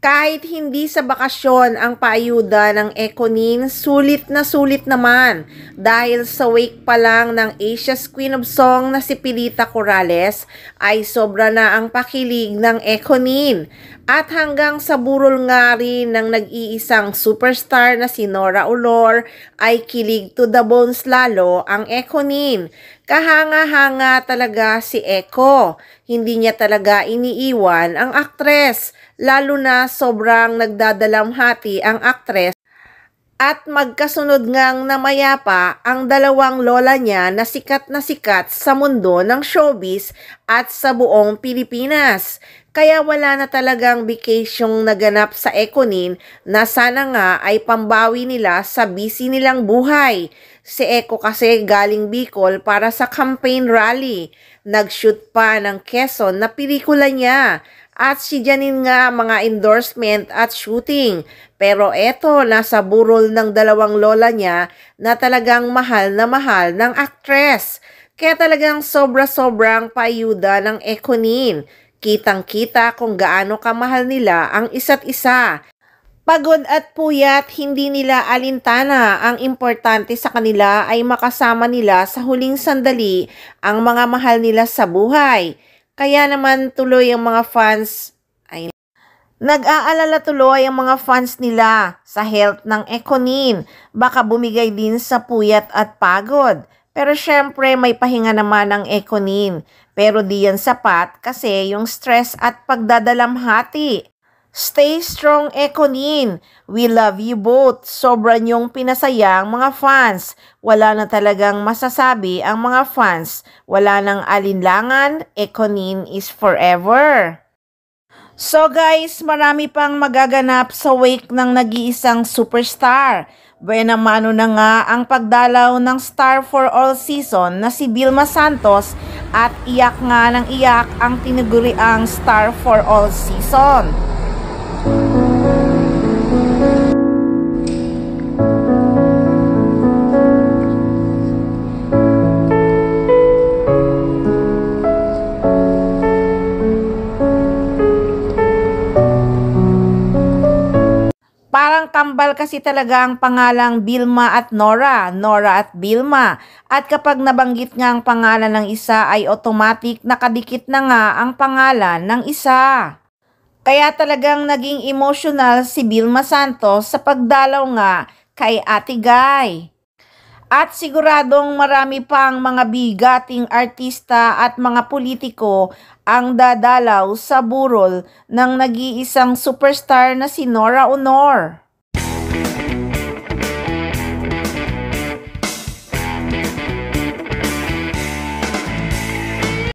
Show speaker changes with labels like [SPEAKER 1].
[SPEAKER 1] Kahit hindi sa bakasyon ang paayuda ng Econin, sulit naman dahil sa wake pa lang ng Asia's Queen of Song na si Pilita Corrales ay sobra na ang pakilig ng Econin. At hanggang sa burol nga rin ng nag-iisang superstar na si Nora Aunor ay kilig to the bones lalo ang Econin. Kahanga-hanga talaga si Eco. Hindi niya talaga iniiwan ang aktres. Lalo na sobrang nagdadalamhati ang aktres at magkasunod ngang namayapa ang dalawang lola niya na sikat sa mundo ng showbiz at sa buong Pilipinas. Kaya wala na talagang vacasyong naganap sa Econin na sana nga ay pambawi nila sa busy nilang buhay. Si Eco kasi galing Bicol para sa campaign rally. Nag-shoot pa ng Quezon na pelikula niya. At si Janine nga mga endorsement at shooting. Pero eto, nasa burol ng dalawang lola niya na talagang mahal ng aktres. Kaya talagang sobra-sobrang paayuda ng Econin. Kitang-kita kung gaano kamahal nila ang isa't isa. Pagod at puyat, hindi nila alintana. Ang importante sa kanila ay makasama nila sa huling sandali ang mga mahal nila sa buhay. Kaya naman tuloy ang mga fans ay nag-aalala tuloy ang mga fans nila sa health ng Econin. Baka bumigay din sa puyat at pagod. Pero syempre may pahinga naman ang Econin. Pero di yan sapat kasi yung stress at pagdadalamhati. Stay strong, Econin. We love you both. Sobra niyong pinasaya ang mga fans. Wala na talagang masasabi ang mga fans. Wala nang alinlangan. Econin is forever. So guys, marami pang magaganap sa wake ng nag-iisang superstar. Buena mano na nga ang pagdalaw ng star for all season na si Vilma Santos at iyak nga ng iyak ang tinaguriang star for all season. Parang kambal kasi talaga ang pangalang Vilma at Nora, Nora at Vilma. At kapag nabanggit nga ang pangalan ng isa ay automatic nakadikit na nga ang pangalan ng isa. Kaya talagang naging emotional si Vilma Santos sa pagdalaw nga kay Ate Guy. At siguradong marami pang mga bigating artista at mga politiko ang dadalaw sa burol ng nag-iisang superstar na si Nora Aunor.